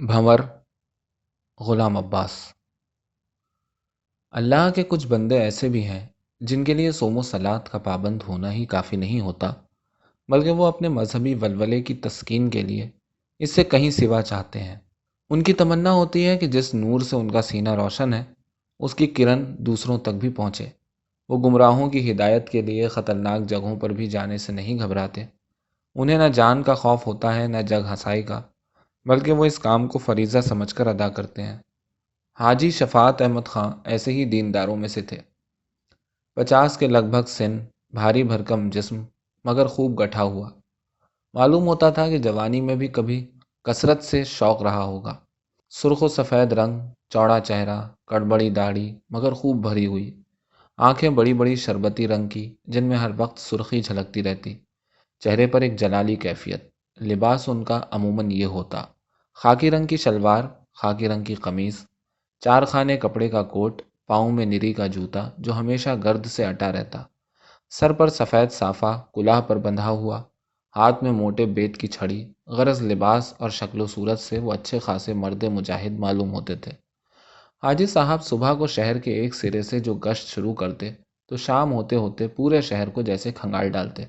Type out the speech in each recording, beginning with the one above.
بھنور غلام عباس۔ اللہ کے کچھ بندے ایسے بھی ہیں جن کے لیے صوم و صلات کا پابند ہونا ہی کافی نہیں ہوتا، بلکہ وہ اپنے مذہبی ولولے کی تسکین کے لیے اس سے کہیں سوا چاہتے ہیں۔ ان کی تمنا ہوتی ہے کہ جس نور سے ان کا سینہ روشن ہے اس کی کرن دوسروں تک بھی پہنچے۔ وہ گمراہوں کی ہدایت کے لیے خطرناک جگہوں پر بھی جانے سے نہیں گھبراتے۔ انہیں نہ جان کا خوف ہوتا ہے نہ جگ ہنسائی کا، بلکہ وہ اس کام کو فریضہ سمجھ کر ادا کرتے ہیں۔ حاجی شفاعت احمد خاں ایسے ہی دینداروں میں سے تھے۔ 50 کے لگ بھگ سن، بھاری بھرکم جسم، مگر خوب گٹھا ہوا۔ معلوم ہوتا تھا کہ جوانی میں بھی کبھی کثرت سے شوق رہا ہوگا۔ سرخ و سفید رنگ، چوڑا چہرہ، کڑبڑی داڑھی مگر خوب بھری ہوئی، آنکھیں بڑی بڑی شربتی رنگ کی جن میں ہر وقت سرخی جھلکتی رہتی، چہرے پر ایک جلالی کیفیت۔ لباس ان کا عموماً یہ ہوتا: خاکی رنگ کی شلوار، خاکی رنگ کی قمیص، 4 خانے کپڑے کا کوٹ، پاؤں میں نری کا جوتا جو ہمیشہ گرد سے اٹا رہتا، سر پر سفید صافہ کلاه پر بندھا ہوا، ہاتھ میں موٹے بیت کی چھڑی۔ غرض لباس اور شکل و صورت سے وہ اچھے خاصے مرد مجاہد معلوم ہوتے تھے۔ حاجی صاحب صبح کو شہر کے ایک سرے سے جو گشت شروع کرتے تو شام ہوتے ہوتے پورے شہر کو جیسے کھنگال ڈالتے۔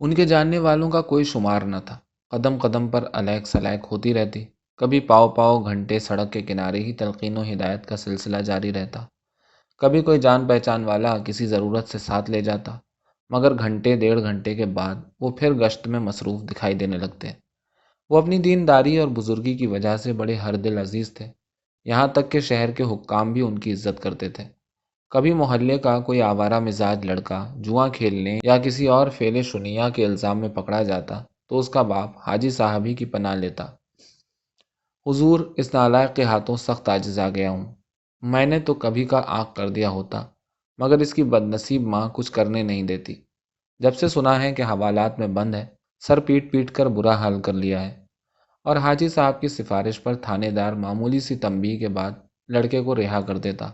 ان کے جاننے والوں کا کوئی شمار نہ تھا، قدم قدم پر الیک سلیک ہوتی رہتی۔ کبھی پاؤ پاؤ گھنٹے سڑک کے کنارے ہی تلقین و ہدایت کا سلسلہ جاری رہتا، کبھی کوئی جان پہچان والا کسی ضرورت سے ساتھ لے جاتا، مگر گھنٹے 1.5 گھنٹے کے بعد وہ پھر گشت میں مصروف دکھائی دینے لگتے۔ وہ اپنی دینداری اور بزرگی کی وجہ سے بڑے ہر دل عزیز تھے، یہاں تک کہ شہر کے حکام بھی ان کی عزت کرتے تھے۔ کبھی محلے کا کوئی آوارہ مزاج لڑکا جوا کھیلنے یا کسی اور فعل شنیعہ کے الزام میں پکڑا جاتا تو اس کا باپ حاجی صاحب ہی کی پناہ لیتا: حضور، اس نالائق کے ہاتھوں سخت عاجز آ گیا ہوں۔ میں نے تو کبھی کا آنکھ کر دیا ہوتا، مگر اس کی بدنصیب ماں کچھ کرنے نہیں دیتی۔ جب سے سنا ہے کہ حوالات میں بند ہے، سر پیٹ پیٹ کر برا حال کر لیا ہے۔ اور حاجی صاحب کی سفارش پر تھانے دار معمولی سی تنبیہ کے بعد لڑکے کو رہا کر دیتا۔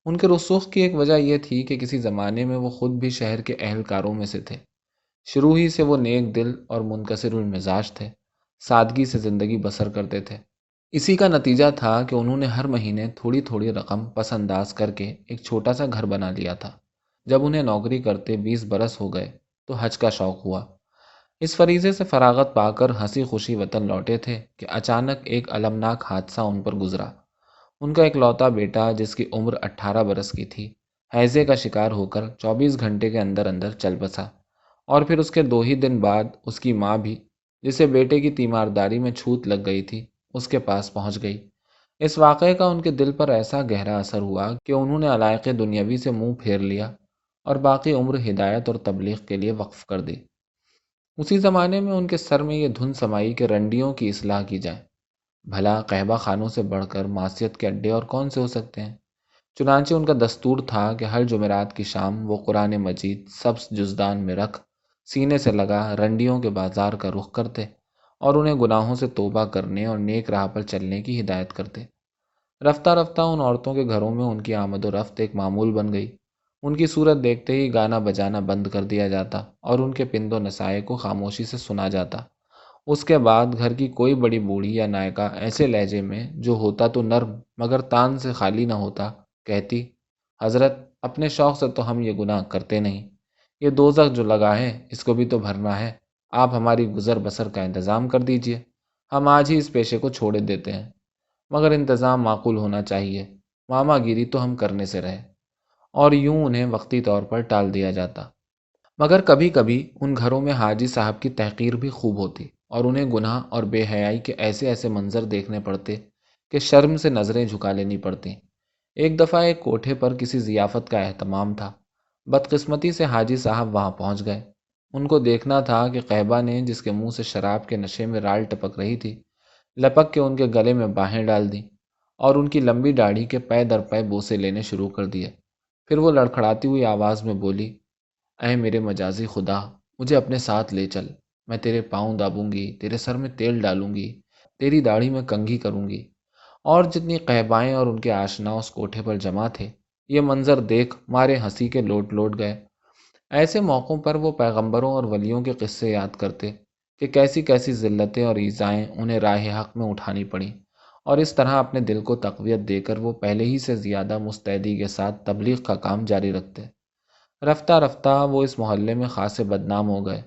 ان کے رسوخ کی ایک وجہ یہ تھی کہ کسی زمانے میں وہ خود بھی شہر کے اہلکاروں میں سے تھے۔ شروع ہی سے وہ نیک دل اور منکسر المزاج تھے، سادگی سے زندگی بسر کرتے تھے۔ اسی کا نتیجہ تھا کہ انہوں نے ہر مہینے تھوڑی تھوڑی رقم پس انداز کر کے ایک چھوٹا سا گھر بنا لیا تھا۔ جب انہیں نوکری کرتے 20 برس ہو گئے تو حج کا شوق ہوا۔ اس فریضے سے فراغت پا کر ہنسی خوشی وطن لوٹے تھے کہ اچانک ایک المناک حادثہ ان پر گزرا۔ ان کا اکلوتا بیٹا جس کی عمر 18 برس کی تھی، ہیضے کا شکار ہو کر 24 گھنٹے کے اندر اندر چل بسا، اور پھر اس کے 2 ہی دن بعد اس کی ماں بھی، جسے بیٹے کی تیمارداری میں چھوت لگ گئی تھی، اس کے پاس پہنچ گئی۔ اس واقعے کا ان کے دل پر ایسا گہرا اثر ہوا کہ انہوں نے علائق دنیاوی سے منہ پھیر لیا اور باقی عمر ہدایت اور تبلیغ کے لیے وقف کر دی۔ اسی زمانے میں ان کے سر میں یہ دھن سمائی کہ رنڈیوں کی اصلاح کی جائے۔ بھلا قہبہ خانوں سے بڑھ کر معصیت کے اڈے اور کون سے ہو سکتے ہیں؟ چنانچہ ان کا دستور تھا کہ ہر جمعرات کی شام وہ قرآن مجید سبز جزدان میں رکھ سینے سے لگا رنڈیوں کے بازار کا رخ کرتے اور انہیں گناہوں سے توبہ کرنے اور نیک راہ پر چلنے کی ہدایت کرتے۔ رفتہ رفتہ ان عورتوں کے گھروں میں ان کی آمد و رفت ایک معمول بن گئی۔ ان کی صورت دیکھتے ہی گانا بجانا بند کر دیا جاتا اور ان کے پند و نسائے کو خاموشی سے سنا جاتا۔ اس کے بعد گھر کی کوئی بڑی بوڑھی یا نائکہ ایسے لہجے میں، جو ہوتا تو نرم مگر تان سے خالی نہ ہوتا، کہتی: حضرت، اپنے شوق سے تو ہم یہ گناہ کرتے نہیں، یہ دوزخ جو لگا ہے اس کو بھی تو بھرنا ہے، آپ ہماری گزر بسر کا انتظام کر دیجئے، ہم آج ہی اس پیشے کو چھوڑے دیتے ہیں، مگر انتظام معقول ہونا چاہیے، ماما گیری تو ہم کرنے سے رہے۔ اور یوں انہیں وقتی طور پر ٹال دیا جاتا۔ مگر کبھی کبھی ان گھروں میں حاجی صاحب کی تحقیر بھی خوب ہوتی اور انہیں گناہ اور بے حیائی کے ایسے ایسے منظر دیکھنے پڑتے کہ شرم سے نظریں جھکا لینی پڑتی۔ ایک دفعہ ایک کوٹھے پر کسی ضیافت کا اہتمام تھا۔ بدقسمتی سے حاجی صاحب وہاں پہنچ گئے۔ ان کو دیکھنا تھا کہ قہبہ نے، جس کے منہ سے شراب کے نشے میں رال ٹپک رہی تھی، لپک کے ان کے گلے میں باہیں ڈال دیں اور ان کی لمبی داڑھی کے پے در پے بوسے لینے شروع کر دیے۔ پھر وہ لڑکھڑاتی ہوئی آواز میں بولی: اے میرے مجازی خدا، مجھے اپنے ساتھ لے چل، میں تیرے پاؤں دابوں گی، تیرے سر میں تیل ڈالوں گی، تیری داڑھی میں کنگھی کروں گی۔ اور جتنی قہبائیں اور ان کے آشنا اس کوٹھے پر جمع تھے، یہ منظر دیکھ مارے ہنسی کے لوٹ لوٹ گئے۔ ایسے موقعوں پر وہ پیغمبروں اور ولیوں کے قصے یاد کرتے کہ کیسی کیسی ذلتیں اور ایذائیں انہیں راہ حق میں اٹھانی پڑیں، اور اس طرح اپنے دل کو تقویت دے کر وہ پہلے ہی سے زیادہ مستعدی کے ساتھ تبلیغ کا کام جاری رکھتے۔ رفتہ رفتہ وہ اس محلے میں خاصے بدنام ہو گئے۔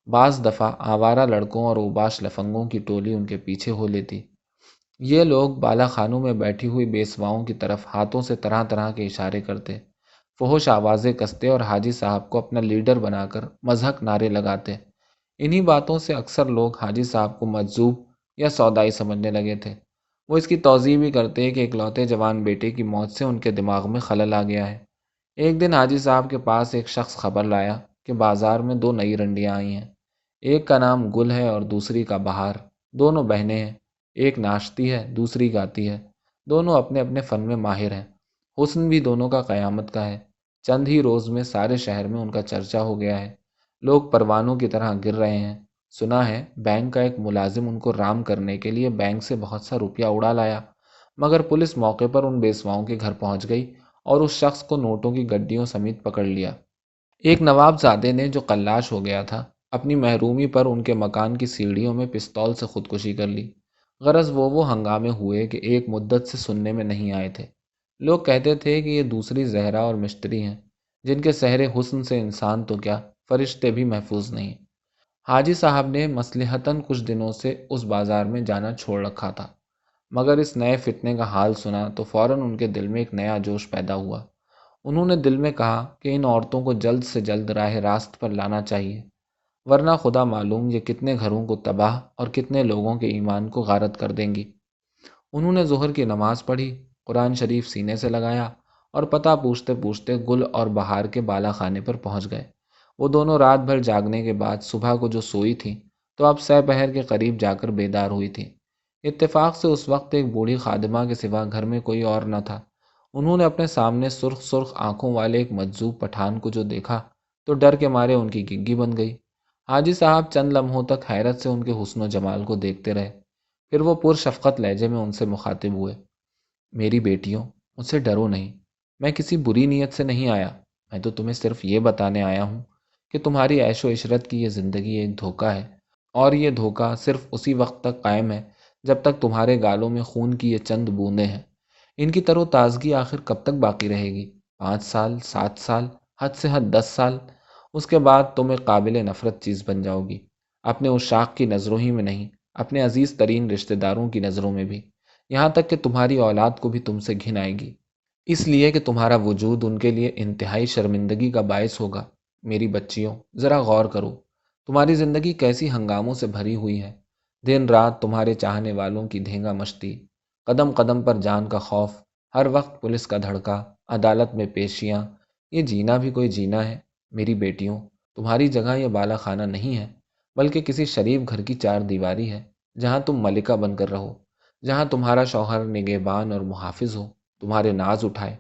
بعض دفعہ آوارہ لڑکوں اور اوباش لفنگوں کی ٹولی ان کے پیچھے ہو لیتی۔ یہ لوگ بالا خانوں میں بیٹھی ہوئی بیسواؤں کی طرف ہاتھوں سے طرح طرح کے اشارے کرتے، فحش آوازیں کستے اور حاجی صاحب کو اپنا لیڈر بنا کر مضحک نعرے لگاتے۔ انہی باتوں سے اکثر لوگ حاجی صاحب کو مجذوب یا سودائی سمجھنے لگے تھے۔ وہ اس کی توضیح بھی کرتے کہ اکلوتے جوان بیٹے کی موت سے ان کے دماغ میں خلل آ گیا ہے۔ ایک دن حاجی صاحب کے پاس ایک شخص خبر لایا کہ بازار میں دو نئی رنڈیاں آئی ہیں۔ ایک کا نام گل ہے اور دوسری کا بہار، دونوں بہنیں ہیں۔ ایک ناچتی ہے، دوسری گاتی ہے، دونوں اپنے اپنے فن میں ماہر ہیں۔ حسن بھی دونوں کا قیامت کا ہے۔ چند ہی روز میں سارے شہر میں ان کا چرچا ہو گیا ہے، لوگ پروانوں کی طرح گر رہے ہیں۔ سنا ہے بینک کا ایک ملازم ان کو رام کرنے کے لیے بینک سے بہت سا روپیہ اڑا لایا، مگر پولیس موقع پر ان بیسواؤں کے گھر پہنچ گئی اور اس شخص کو نوٹوں کی گڈیوں سمیت پکڑ لیا۔ ایک نواب زادے نے جو قلاش ہو گیا تھا، اپنی محرومی پر ان کے مکان کی سیڑھیوں میں پستول سے خودکشی کر لی۔ غرض وہ ہنگامے ہوئے کہ ایک مدت سے سننے میں نہیں آئے تھے۔ لوگ کہتے تھے کہ یہ دوسری زہرا اور مشتری ہیں، جن کے سحر حسن سے انسان تو کیا فرشتے بھی محفوظ نہیں۔ حاجی صاحب نے مصلحتاً کچھ دنوں سے اس بازار میں جانا چھوڑ رکھا تھا، مگر اس نئے فتنے کا حال سنا تو فوراً ان کے دل میں ایک نیا جوش پیدا ہوا۔ انہوں نے دل میں کہا کہ ان عورتوں کو جلد سے جلد راہ راست پر لانا چاہیے، ورنہ خدا معلوم یہ کتنے گھروں کو تباہ اور کتنے لوگوں کے ایمان کو غارت کر دیں گی۔ انہوں نے ظہر کی نماز پڑھی، قرآن شریف سینے سے لگایا اور پتہ پوچھتے پوچھتے گل اور بہار کے بالا خانے پر پہنچ گئے۔ وہ دونوں رات بھر جاگنے کے بعد صبح کو جو سوئی تھیں تو اب سہ پہر کے قریب جا کر بیدار ہوئی تھیں۔ اتفاق سے اس وقت ایک بوڑھی خادمہ کے سوا گھر میں کوئی اور نہ تھا۔ انہوں نے اپنے سامنے سرخ سرخ آنکھوں والے ایک مجذوب پٹھان کو جو دیکھا تو ڈر کے مارے ان کی گگی بن گئی۔ حاجی صاحب چند لمحوں تک حیرت سے ان کے حسن و جمال کو دیکھتے رہے، پھر وہ پرشفقت لہجے میں ان سے مخاطب ہوئے۔ میری بیٹیوں، مجھ سے ڈرو نہیں، میں کسی بری نیت سے نہیں آیا، میں تو تمہیں صرف یہ بتانے آیا ہوں کہ تمہاری عیش و عشرت کی یہ زندگی ایک دھوکہ ہے، اور یہ دھوکہ صرف اسی وقت تک قائم ہے جب تک تمہارے گالوں میں خون کی یہ چند بوندیں ہیں۔ ان کی تر و تازگی آخر کب تک باقی رہے گی؟ 5 سال، 7 سال، حد سے حد 10 سال۔ اس کے بعد تم ایک قابل نفرت چیز بن جاؤ گی، اپنے عشاق کی نظروں ہی میں نہیں، اپنے عزیز ترین رشتہ داروں کی نظروں میں بھی، یہاں تک کہ تمہاری اولاد کو بھی تم سے گھن آئے گی، اس لیے کہ تمہارا وجود ان کے لیے انتہائی شرمندگی کا باعث ہوگا۔ میری بچیوں، ذرا غور کرو، تمہاری زندگی کیسی ہنگاموں سے بھری ہوئی ہے۔ دن رات تمہارے چاہنے والوں کی دھینگا مشتی، قدم قدم پر جان کا خوف، ہر وقت پولیس کا دھڑکا، عدالت میں پیشیاں، یہ جینا بھی کوئی جینا ہے؟ میری بیٹیوں، تمہاری جگہ یہ بالا خانہ نہیں ہے، بلکہ کسی شریف گھر کی چار دیواری ہے، جہاں تم ملکہ بن کر رہو، جہاں تمہارا شوہر نگہبان اور محافظ ہو، تمہارے ناز اٹھائے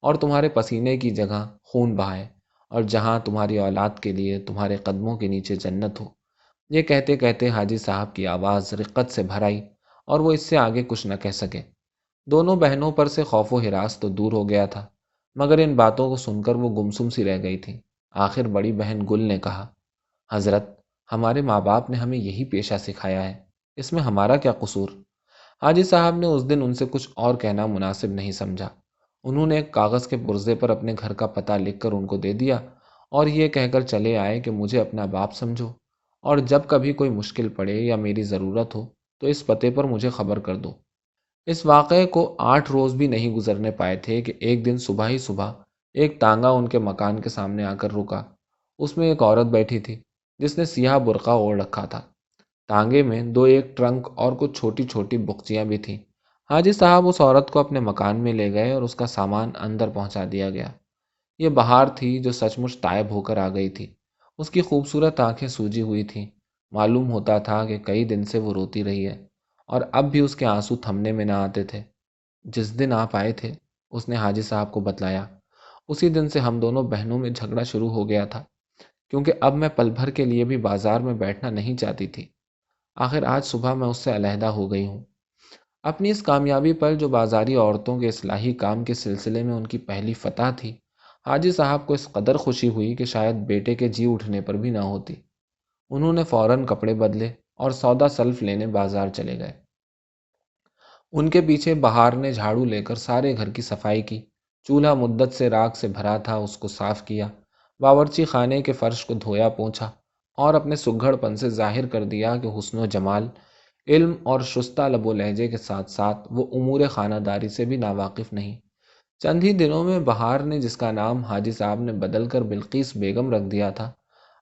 اور تمہارے پسینے کی جگہ خون بہائے، اور جہاں تمہاری اولاد کے لیے تمہارے قدموں کے نیچے جنت ہو۔ یہ کہتے کہتے حاجی صاحب کی آواز رقت سے بھر آئی اور وہ اس سے آگے کچھ نہ کہہ سکے۔ دونوں بہنوں پر سے خوف و ہراس تو دور ہو گیا تھا، مگر ان باتوں کو سن کر وہ گمسم سی رہ گئی تھی۔ آخر بڑی بہن گل نے کہا، حضرت، ہمارے ماں باپ نے ہمیں یہی پیشہ سکھایا ہے، اس میں ہمارا کیا قصور؟ حاجی صاحب نے اس دن ان سے کچھ اور کہنا مناسب نہیں سمجھا۔ انہوں نے ایک کاغذ کے پرزے پر اپنے گھر کا پتہ لکھ کر ان کو دے دیا اور یہ کہہ کر چلے آئے کہ مجھے اپنا باپ سمجھو، اور جب کبھی کوئی مشکل پڑے یا میری ضرورت ہو تو اس پتے پر مجھے خبر کر دو۔ اس واقعے کو 8 روز بھی نہیں گزرنے پائے تھے کہ ایک دن صبح ہی صبح ایک تانگا ان کے مکان کے سامنے آ کر رکا۔ اس میں ایک عورت بیٹھی تھی جس نے سیاہ برقع اوڑھ رکھا تھا۔ تانگے میں 2 ٹرنک اور کچھ چھوٹی چھوٹی بخچیاں بھی تھیں۔ حاجی صاحب اس عورت کو اپنے مکان میں لے گئے اور اس کا سامان اندر پہنچا دیا گیا۔ یہ بہار تھی جو سچ مچ تائب ہو کر آ گئی تھی۔ اس کی خوبصورت آنکھیں سوجی ہوئی تھیں، معلوم ہوتا تھا کہ کئی دن سے وہ روتی رہی ہے، اور اب بھی اس کے آنسو تھمنے میں نہ آتے تھے۔ جس دن آپ آئے تھے، اس نے حاجی صاحب کو بتلایا، اسی دن سے ہم دونوں بہنوں میں جھگڑا شروع ہو گیا تھا، کیونکہ اب میں پل بھر کے لیے بھی بازار میں بیٹھنا نہیں چاہتی تھی۔ آخر آج صبح میں اس سے علیحدہ ہو گئی ہوں۔ اپنی اس کامیابی پر جو بازاری عورتوں کے اصلاحی کام کے سلسلے میں ان کی پہلی فتح تھی، حاجی صاحب کو اس قدر خوشی ہوئی کہ شاید بیٹے کے جی اٹھنے پر بھی نہ ہوتی۔ انہوں نے فوراً کپڑے بدلے اور سودا سلف لینے بازار چلے گئے۔ ان کے پیچھے بہار نے جھاڑو لے کر سارے گھر کی صفائی کی، چولہا مدت سے راکھ سے بھرا تھا اس کو صاف کیا، باورچی خانے کے فرش کو دھویا پونچھا، اور اپنے سگھڑ پن سے ظاہر کر دیا کہ حسن و جمال، علم اور شستہ لب و لہجے کے ساتھ ساتھ وہ امور خانہ داری سے بھی ناواقف نہیں۔ چند ہی دنوں میں بہار نے، جس کا نام حاجی صاحب نے بدل کر بلقیس بیگم رکھ دیا تھا،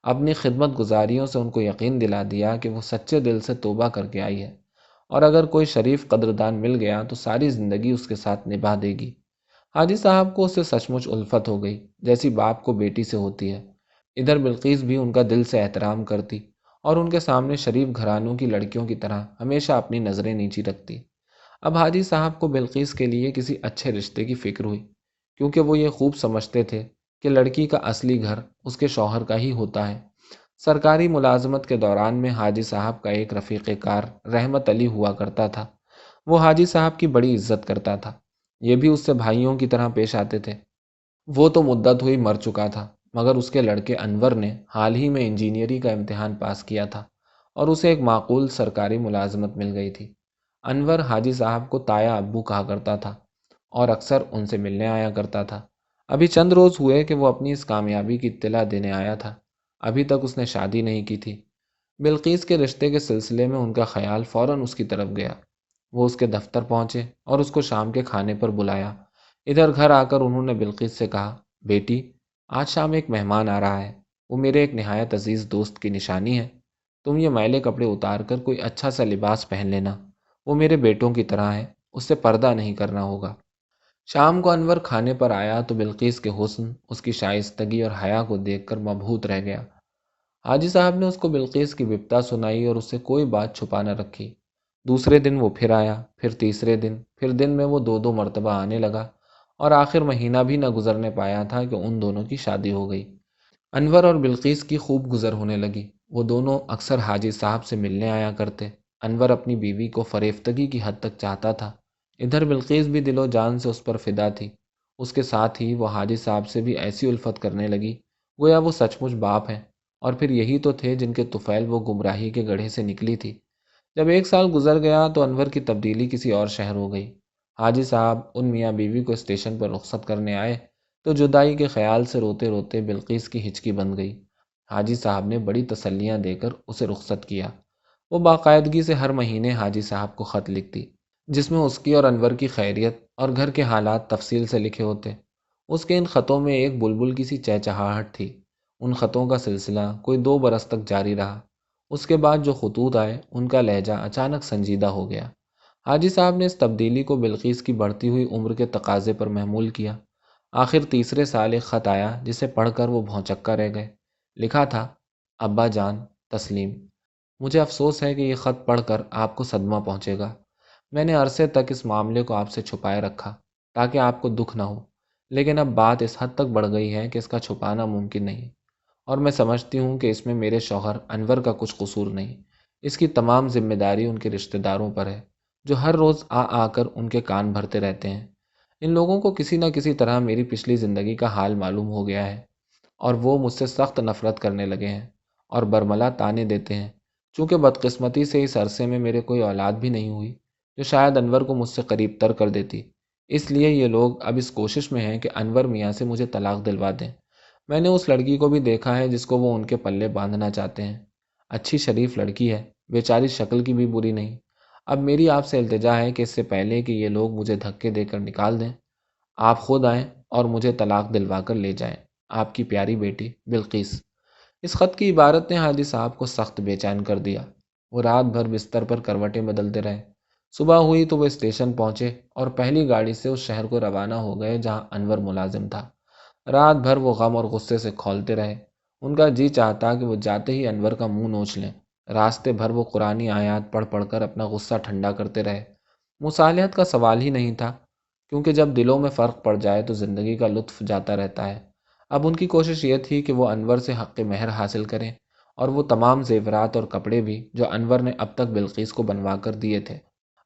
اپنی خدمت گزاریوں سے ان کو یقین دلا دیا کہ وہ سچے دل سے توبہ کر کے آئی ہے، اور اگر کوئی شریف قدردان مل گیا تو ساری زندگی اس کے ساتھ نبھا دے گی۔ حاجی صاحب کو اس سے سچ مچ الفت ہو گئی، جیسی باپ کو بیٹی سے ہوتی ہے۔ ادھر بلقیس بھی ان کا دل سے احترام کرتی، اور ان کے سامنے شریف گھرانوں کی لڑکیوں کی طرح ہمیشہ اپنی نظریں نیچی رکھتی۔ اب حاجی صاحب کو بلقیس کے لیے کسی اچھے رشتے کی فکر ہوئی، کیونکہ وہ یہ خوب سمجھتے تھے کہ لڑکی کا اصلی گھر اس کے شوہر کا ہی ہوتا ہے۔ سرکاری ملازمت کے دوران میں حاجی صاحب کا ایک رفیق کار رحمت علی ہوا کرتا تھا۔ وہ حاجی صاحب کی بڑی عزت کرتا تھا، یہ بھی اس سے بھائیوں کی طرح پیش آتے تھے۔ وہ تو مدت ہوئی مر چکا تھا، مگر اس کے لڑکے انور نے حال ہی میں انجینئرنگ کا امتحان پاس کیا تھا، اور اسے ایک معقول سرکاری ملازمت مل گئی تھی۔ انور حاجی صاحب کو تایا ابو کہا کرتا تھا، اور اکثر ان سے ملنے آیا کرتا تھا۔ ابھی چند روز ہوئے کہ وہ اپنی اس کامیابی کی اطلاع دینے آیا تھا۔ ابھی تک اس نے شادی نہیں کی تھی۔ بلقیس کے رشتے کے سلسلے میں ان کا خیال فوراً اس کی طرف گیا۔ وہ اس کے دفتر پہنچے اور اس کو شام کے کھانے پر بلایا۔ ادھر گھر آ کر انہوں نے بلقیس سے کہا، بیٹی، آج شام ایک مہمان آ رہا ہے، وہ میرے ایک نہایت عزیز دوست کی نشانی ہے۔ تم یہ میلے کپڑے اتار کر کوئی اچھا سا لباس پہن لینا، وہ میرے بیٹوں کی طرح ہے، اس سے پردہ نہیں کرنا ہوگا۔ شام کو انور کھانے پر آیا تو بلقیس کے حسن، اس کی شائستگی اور حیا کو دیکھ کر مبہوت رہ گیا۔ حاجی صاحب نے اس کو بلقیس کی بپتا سنائی اور اس سے کوئی بات چھپا نہ رکھی۔ دوسرے دن وہ پھر آیا، پھر تیسرے دن، پھر دن میں وہ دو دو مرتبہ آنے لگا، اور آخر مہینہ بھی نہ گزرنے پایا تھا کہ ان دونوں کی شادی ہو گئی۔ انور اور بلقیس کی خوب گزر ہونے لگی۔ وہ دونوں اکثر حاجی صاحب سے ملنے آیا کرتے۔ انور اپنی بیوی کو فریفتگی کی حد تک چاہتا تھا، ادھر بلقیس بھی دل و جان سے اس پر فدا تھی۔ اس کے ساتھ ہی وہ حاجی صاحب سے بھی ایسی الفت کرنے لگی گویا وہ سچ مچ باپ ہیں، اور پھر یہی تو تھے جن کے طفیل وہ گمراہی کے گڑھے سے نکلی تھی۔ جب ایک سال گزر گیا تو انور کی تبدیلی کسی اور شہر ہو گئی۔ حاجی صاحب ان میاں بیوی کو اسٹیشن پر رخصت کرنے آئے تو جدائی کے خیال سے روتے روتے بلقیس کی ہچکی بن گئی۔ حاجی صاحب نے بڑی تسلیاں دے کر اسے رخصت کیا۔ وہ باقاعدگی سے ہر مہینے حاجی صاحب کو خط لکھتی، جس میں اس کی اور انور کی خیریت اور گھر کے حالات تفصیل سے لکھے ہوتے۔ اس کے ان خطوں میں ایک بلبل کی سی چہچہاہٹ تھی۔ ان خطوں کا سلسلہ کوئی 2 برس تک جاری رہا۔ اس کے بعد جو خطوط آئے ان کا لہجہ اچانک سنجیدہ ہو گیا۔ حاجی صاحب نے اس تبدیلی کو بلقیس کی بڑھتی ہوئی عمر کے تقاضے پر محمول کیا۔ آخر تیسرے سال ایک خط آیا جسے پڑھ کر وہ بھونچکا رہ گئے۔ لکھا تھا، ابا جان، تسلیم، مجھے افسوس ہے کہ یہ خط پڑھ کر آپ کو صدمہ پہنچے گا۔ میں نے عرصے تک اس معاملے کو آپ سے چھپائے رکھا تاکہ آپ کو دکھ نہ ہو، لیکن اب بات اس حد تک بڑھ گئی ہے کہ اس کا چھپانا ممکن نہیں، اور میں سمجھتی ہوں کہ اس میں میرے شوہر انور کا کچھ قصور نہیں۔ اس کی تمام ذمہ داری ان کے رشتہ داروں پر ہے، جو ہر روز آ آ کر ان کے کان بھرتے رہتے ہیں۔ ان لوگوں کو کسی نہ کسی طرح میری پچھلی زندگی کا حال معلوم ہو گیا ہے، اور وہ مجھ سے سخت نفرت کرنے لگے ہیں اور برملا تانے دیتے ہیں۔ چونکہ بدقسمتی سے اس عرصے میں میرے کوئی اولاد بھی نہیں ہوئی جو شاید انور کو مجھ سے قریب تر کر دیتی، اس لیے یہ لوگ اب اس کوشش میں ہیں کہ انور میاں سے مجھے طلاق دلوا دیں۔ میں نے اس لڑکی کو بھی دیکھا ہے جس کو وہ ان کے پلے باندھنا چاہتے ہیں۔ اچھی شریف لڑکی ہے، بیچاری شکل کی بھی بری نہیں۔ اب میری آپ سے التجا ہے کہ اس سے پہلے کہ یہ لوگ مجھے دھکے دے کر نکال دیں، آپ خود آئیں اور مجھے طلاق دلوا کر لے جائیں۔ آپ کی پیاری بیٹی بلقیس۔ اس خط کی عبارت نے حاجی صاحب کو سخت بے چین کر دیا۔ وہ رات بھر بستر پر کروٹیں بدلتے رہے۔ صبح ہوئی تو وہ اسٹیشن پہنچے اور پہلی گاڑی سے اس شہر کو روانہ ہو گئے جہاں انور ملازم تھا۔ رات بھر وہ غم اور غصے سے کھولتے رہے۔ ان کا جی چاہتا کہ وہ جاتے ہی انور کا منہ نوچ لیں۔ راستے بھر وہ قرآنی آیات پڑھ پڑھ کر اپنا غصہ ٹھنڈا کرتے رہے۔ مصالحت کا سوال ہی نہیں تھا، کیونکہ جب دلوں میں فرق پڑ جائے تو زندگی کا لطف جاتا رہتا ہے۔ اب ان کی کوشش یہ تھی کہ وہ انور سے حق مہر حاصل کریں، اور وہ تمام زیورات اور کپڑے بھی جو انور نے اب تک بلقیس کو بنوا کر دیے تھے۔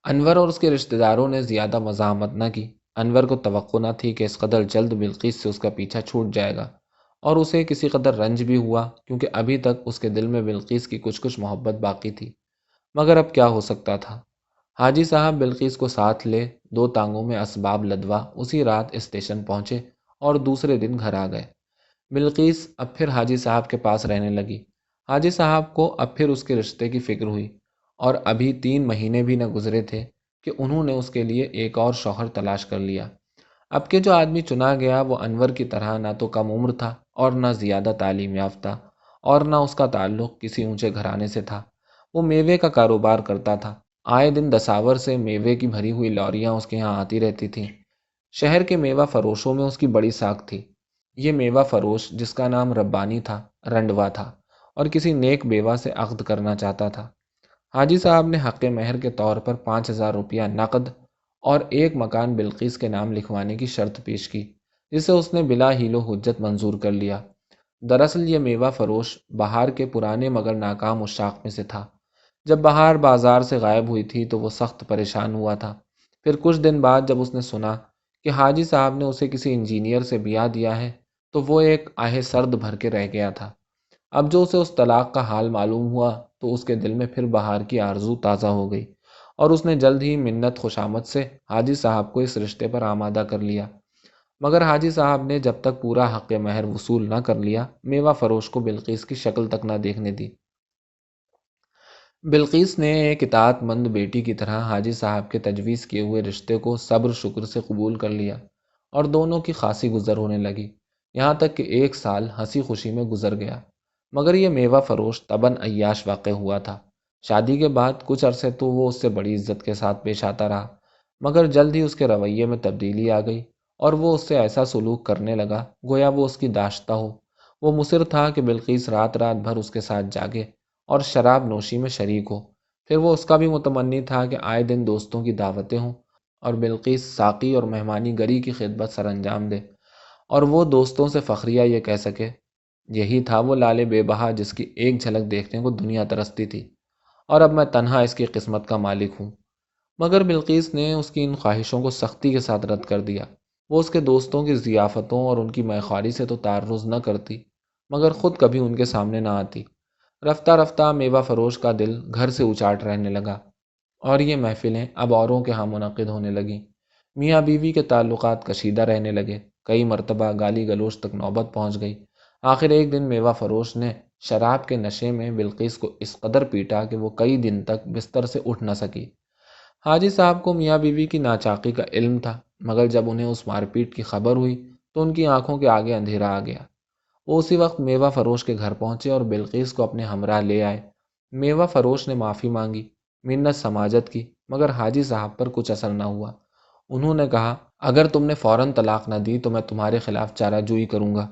انور اور اس کے رشتہ داروں نے زیادہ مزاحمت نہ کی۔ انور کو توقع نہ تھی کہ اس قدر جلد بلقیس سے اس کا پیچھا چھوٹ جائے گا، اور اسے کسی قدر رنج بھی ہوا، کیونکہ ابھی تک اس کے دل میں بلقیس کی کچھ کچھ محبت باقی تھی۔ مگر اب کیا ہو سکتا تھا؟ حاجی صاحب بلقیس کو ساتھ لے 2 ٹانگوں میں اسباب لدوا اسی رات اسٹیشن پہنچے اور دوسرے دن گھر آ گئے۔ بلقیس اب پھر حاجی صاحب کے پاس رہنے لگی۔ حاجی صاحب کو اب پھر اس کے رشتے کی فکر ہوئی، اور ابھی 3 مہینے بھی نہ گزرے تھے کہ انہوں نے اس کے لیے ایک اور شوہر تلاش کر لیا۔ اب کے جو آدمی چنا گیا وہ انور کی طرح نہ تو کم عمر تھا اور نہ زیادہ تعلیم یافتہ، اور نہ اس کا تعلق کسی اونچے گھرانے سے تھا۔ وہ میوے کا کاروبار کرتا تھا۔ آئے دن دساور سے میوے کی بھری ہوئی لوریاں اس کے یہاں آتی رہتی تھیں۔ شہر کے میوہ فروشوں میں اس کی بڑی ساکھ تھی۔ یہ میوہ فروش، جس کا نام ربانی تھا، رنڈوا تھا اور کسی نیک بیوہ سے عقد کرنا چاہتا تھا۔ حاجی صاحب نے حق مہر کے طور پر 5,000 روپیہ نقد اور ایک مکان بلقیس کے نام لکھوانے کی شرط پیش کی، جسے اس نے بلا حیل و حجت منظور کر لیا۔ دراصل یہ میوہ فروش بہار کے پرانے مگر ناکام عشاق میں سے تھا۔ جب بہار بازار سے غائب ہوئی تھی تو وہ سخت پریشان ہوا تھا۔ پھر کچھ دن بعد جب اس نے سنا کہ حاجی صاحب نے اسے کسی انجینئر سے بیاہ دیا ہے تو وہ ایک آہ سرد بھر کے رہ گیا تھا۔ اب جو اسے اس طلاق کا حال معلوم ہوا تو اس کے دل میں پھر بہار کی آرزو تازہ ہو گئی، اور اس نے جلد ہی منت خوشامد سے حاجی صاحب کو اس رشتے پر آمادہ کر لیا۔ مگر حاجی صاحب نے جب تک پورا حق مہر وصول نہ کر لیا، میوہ فروش کو بلقیس کی شکل تک نہ دیکھنے دی۔ بلقیس نے ایک اطاعت مند بیٹی کی طرح حاجی صاحب کے تجویز کیے ہوئے رشتے کو صبر شکر سے قبول کر لیا، اور دونوں کی خاصی گزر ہونے لگی، یہاں تک کہ 1 سال ہنسی خوشی میں گزر گیا۔ مگر یہ میوہ فروش طبعاً عیاش واقع ہوا تھا۔ شادی کے بعد کچھ عرصے تو وہ اس سے بڑی عزت کے ساتھ پیش آتا رہا، مگر جلد ہی اس کے رویے میں تبدیلی آ گئی اور وہ اس سے ایسا سلوک کرنے لگا گویا وہ اس کی داشتہ ہو۔ وہ مصر تھا کہ بلقیس رات رات بھر اس کے ساتھ جاگے اور شراب نوشی میں شریک ہو۔ پھر وہ اس کا بھی متمنی تھا کہ آئے دن دوستوں کی دعوتیں ہوں اور بلقیس ساقی اور مہمانی گری کی خدمت سر انجام دے، اور وہ دوستوں سے فخریہ یہ کہہ سکے، یہی تھا وہ لالے بے بہا جس کی ایک جھلک دیکھنے کو دنیا ترستی تھی، اور اب میں تنہا اس کی قسمت کا مالک ہوں۔ مگر بلقیس نے اس کی ان خواہشوں کو سختی کے ساتھ رد کر دیا۔ وہ اس کے دوستوں کی ضیافتوں اور ان کی میخواری سے تو تعرض نہ کرتی، مگر خود کبھی ان کے سامنے نہ آتی۔ رفتہ رفتہ میوہ فروش کا دل گھر سے اچاٹ رہنے لگا، اور یہ محفلیں اب اوروں کے ہاں منعقد ہونے لگیں۔ میاں بیوی کے تعلقات کشیدہ رہنے لگے، کئی مرتبہ گالی گلوچ تک نوبت پہنچ گئی۔ آخر ایک دن میوہ فروش نے شراب کے نشے میں بلقیس کو اس قدر پیٹا کہ وہ کئی دن تک بستر سے اٹھ نہ سکی۔ حاجی صاحب کو میاں بیوی کی ناچاقی کا علم تھا، مگر جب انہیں اس مار پیٹ کی خبر ہوئی تو ان کی آنکھوں کے آگے اندھیرا آ گیا۔ وہ اسی وقت میوہ فروش کے گھر پہنچے اور بلقیس کو اپنے ہمراہ لے آئے۔ میوہ فروش نے معافی مانگی، منت سماجت کی، مگر حاجی صاحب پر کچھ اثر نہ ہوا۔ انہوں نے کہا، اگر تم نے فوراً طلاق نہ دی تو میں تمہارے خلاف چارہ جوئی کروں گا۔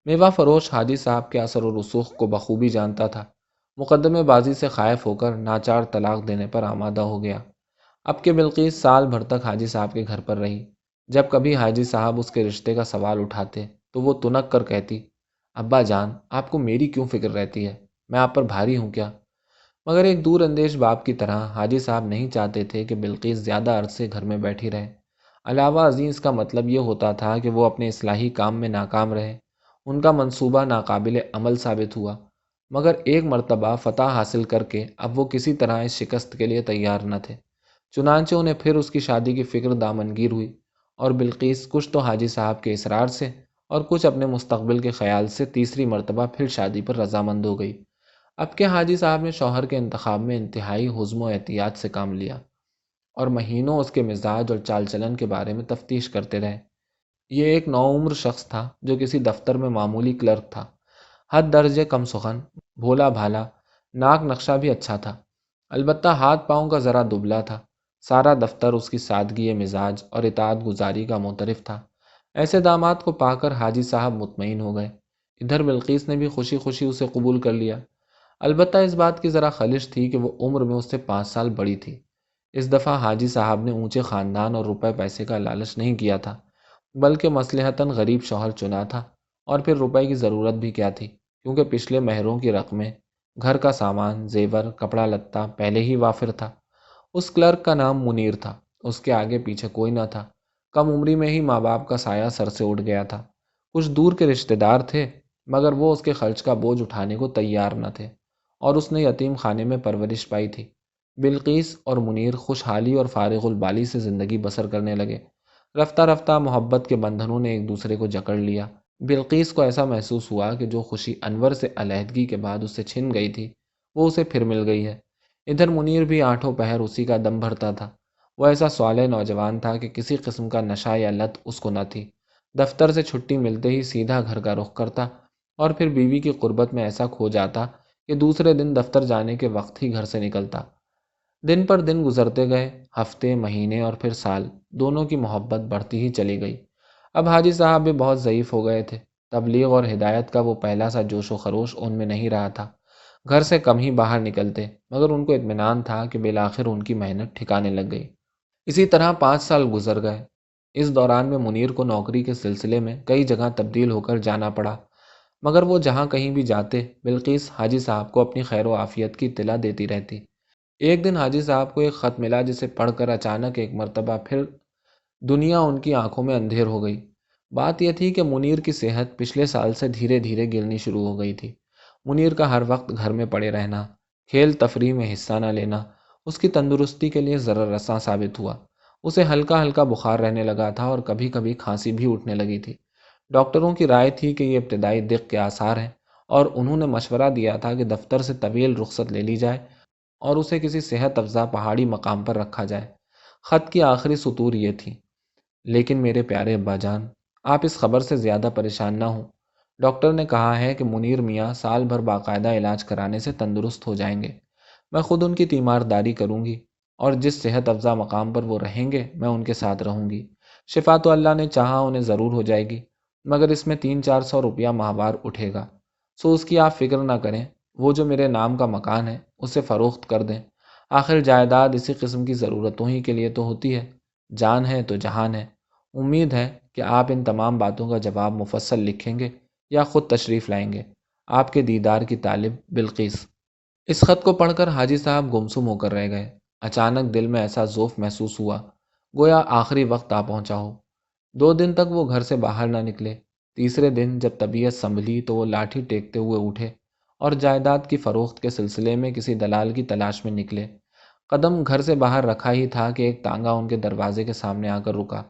میوہ فروش حاجی صاحب کے اثر و رسوخ کو بخوبی جانتا تھا۔ مقدمے بازی سے خائف ہو کر ناچار طلاق دینے پر آمادہ ہو گیا۔ اب کہ بلقیس سال بھر تک حاجی صاحب کے گھر پر رہی، جب کبھی حاجی صاحب اس کے رشتے کا سوال اٹھاتے تو وہ تنک کر کہتی، ابا جان، آپ کو میری کیوں فکر رہتی ہے؟ میں آپ پر بھاری ہوں کیا؟ مگر ایک دور اندیش باپ کی طرح حاجی صاحب نہیں چاہتے تھے کہ بلقیس زیادہ عرصے گھر میں بیٹھی رہے۔ علاوہ ازیں اس کا مطلب یہ ہوتا تھا کہ وہ اپنے اصلاحی کام میں ناکام رہے۔ ان کا منصوبہ ناقابل عمل ثابت ہوا، مگر ایک مرتبہ فتح حاصل کر کے اب وہ کسی طرح اس شکست کے لیے تیار نہ تھے۔ چنانچہ انہیں پھر اس کی شادی کی فکر دامنگیر ہوئی، اور بلقیس کچھ تو حاجی صاحب کے اصرار سے اور کچھ اپنے مستقبل کے خیال سے تیسری مرتبہ پھر شادی پر رضامند ہو گئی۔ اب کہ حاجی صاحب نے شوہر کے انتخاب میں انتہائی حزم و احتیاط سے کام لیا، اور مہینوں اس کے مزاج اور چال چلن کے بارے میں تفتیش کرتے رہے۔ یہ ایک نوعمر شخص تھا جو کسی دفتر میں معمولی کلرک تھا، حد درجے کم سخن، بھولا بھالا، ناک نقشہ بھی اچھا تھا، البتہ ہاتھ پاؤں کا ذرا دبلا تھا۔ سارا دفتر اس کی سادگی مزاج اور اطاعت گزاری کا معترف تھا۔ ایسے داماد کو پا کر حاجی صاحب مطمئن ہو گئے۔ ادھر بلقیس نے بھی خوشی خوشی اسے قبول کر لیا، البتہ اس بات کی ذرا خلش تھی کہ وہ عمر میں اس سے 5 سال بڑی تھی۔ اس دفعہ حاجی صاحب نے اونچے خاندان اور روپے پیسے کا لالچ نہیں کیا تھا، بلکہ مصلحتاً غریب شوہر چنا تھا، اور پھر روپے کی ضرورت بھی کیا تھی، کیونکہ پچھلے مہروں کی رقمیں، گھر کا سامان، زیور، کپڑا لتا پہلے ہی وافر تھا۔ اس کلرک کا نام منیر تھا، اس کے آگے پیچھے کوئی نہ تھا۔ کم عمری میں ہی ماں باپ کا سایہ سر سے اٹھ گیا تھا۔ کچھ دور کے رشتہ دار تھے، مگر وہ اس کے خرچ کا بوجھ اٹھانے کو تیار نہ تھے، اور اس نے یتیم خانے میں پرورش پائی تھی۔ بلقیس اور منیر خوشحالی اور فارغ البالی سے زندگی بسر کرنے لگے۔ رفتہ رفتہ محبت کے بندھنوں نے ایک دوسرے کو جکڑ لیا۔ بلقیس کو ایسا محسوس ہوا کہ جو خوشی انور سے علیحدگی کے بعد اس سے چھن گئی تھی وہ اسے پھر مل گئی ہے۔ ادھر منیر بھی آٹھوں پہر اسی کا دم بھرتا تھا۔ وہ ایسا صالح نوجوان تھا کہ کسی قسم کا نشہ یا لت اس کو نہ تھی۔ دفتر سے چھٹی ملتے ہی سیدھا گھر کا رخ کرتا اور پھر بیوی کی قربت میں ایسا کھو جاتا کہ دوسرے دن دفتر جانے کے وقت ہی گھر سے نکلتا۔ دن پر دن گزرتے گئے، ہفتے، مہینے اور پھر سال، دونوں کی محبت بڑھتی ہی چلی گئی۔ اب حاجی صاحب بھی بہت ضعیف ہو گئے تھے۔ تبلیغ اور ہدایت کا وہ پہلا سا جوش و خروش ان میں نہیں رہا تھا۔ گھر سے کم ہی باہر نکلتے، مگر ان کو اطمینان تھا کہ بالآخر ان کی محنت ٹھکانے لگ گئی۔ اسی طرح 5 سال گزر گئے۔ اس دوران میں منیر کو نوکری کے سلسلے میں کئی جگہ تبدیل ہو کر جانا پڑا، مگر وہ جہاں کہیں بھی جاتے بلقیس حاجی صاحب کو اپنی خیر و عافیت کی اطلاع دیتی رہتی۔ ایک دن حاجی صاحب کو ایک خط ملا جسے پڑھ کر اچانک ایک مرتبہ پھر دنیا ان کی آنکھوں میں اندھیر ہو گئی۔ بات یہ تھی کہ منیر کی صحت پچھلے سال سے دھیرے دھیرے گرنی شروع ہو گئی تھی۔ منیر کا ہر وقت گھر میں پڑے رہنا، کھیل تفریح میں حصہ نہ لینا اس کی تندرستی کے لیے ضرر رساں ثابت ہوا۔ اسے ہلکا ہلکا بخار رہنے لگا تھا اور کبھی کبھی کھانسی بھی اٹھنے لگی تھی۔ ڈاکٹروں کی رائے تھی کہ یہ ابتدائی دق کے آثار ہیں اور انہوں نے مشورہ دیا تھا کہ دفتر سے طویل رخصت لے لی جائے اور اسے کسی صحت افزا پہاڑی مقام پر رکھا جائے۔ خط کی آخری سطور یہ تھی: لیکن میرے پیارے ابا جان، آپ اس خبر سے زیادہ پریشان نہ ہوں۔ ڈاکٹر نے کہا ہے کہ منیر میاں سال بھر باقاعدہ علاج کرانے سے تندرست ہو جائیں گے۔ میں خود ان کی تیمارداری کروں گی اور جس صحت افزا مقام پر وہ رہیں گے میں ان کے ساتھ رہوں گی۔ شفا تو اللہ نے چاہا انہیں ضرور ہو جائے گی، مگر اس میں 300-400 روپیہ ماہوار اٹھے گا، سو اس کی آپ فکر نہ کریں۔ وہ جو میرے نام کا مکان ہے اسے فروخت کر دیں۔ آخر جائیداد اسی قسم کی ضرورتوں ہی کے لیے تو ہوتی ہے۔ جان ہے تو جہان ہے۔ امید ہے کہ آپ ان تمام باتوں کا جواب مفصل لکھیں گے یا خود تشریف لائیں گے۔ آپ کے دیدار کی طالب بلقیس۔ اس خط کو پڑھ کر حاجی صاحب گمسم ہو کر رہ گئے۔ اچانک دل میں ایسا ذوف محسوس ہوا گویا آخری وقت آ پہنچا ہو۔ 2 دن تک وہ گھر سے باہر نہ نکلے۔ تیسرے دن جب طبیعت سنبھلی تو وہ لاٹھی ٹیکتے ہوئے اٹھے اور جائیداد کی فروخت کے سلسلے میں کسی دلال کی تلاش میں نکلے۔ قدم گھر سے باہر رکھا ہی تھا کہ ایک تانگا ان کے دروازے کے سامنے آ کر رکا۔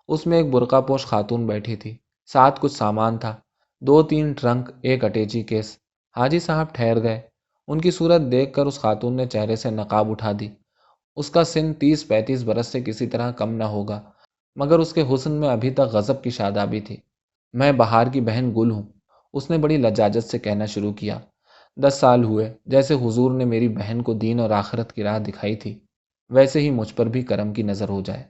اس میں ایک برقع پوش خاتون بیٹھی تھی، ساتھ کچھ سامان تھا، 2-3 ٹرنک، ایک اٹیچی کیس۔ حاجی صاحب ٹھہر گئے۔ ان کی صورت دیکھ کر اس خاتون نے چہرے سے نقاب اٹھا دی۔ اس کا سن 30-35 برس سے کسی طرح کم نہ ہوگا، مگر اس کے حسن میں ابھی تک غضب کی شادابی تھی۔ میں بہار کی بہن گل ہوں، اس نے بڑی لجاجت سے کہنا شروع کیا۔ 10 سال ہوئے جیسے حضور نے میری بہن کو دین اور آخرت کی راہ دکھائی تھی، ویسے ہی مجھ پر بھی کرم کی نظر ہو جائے۔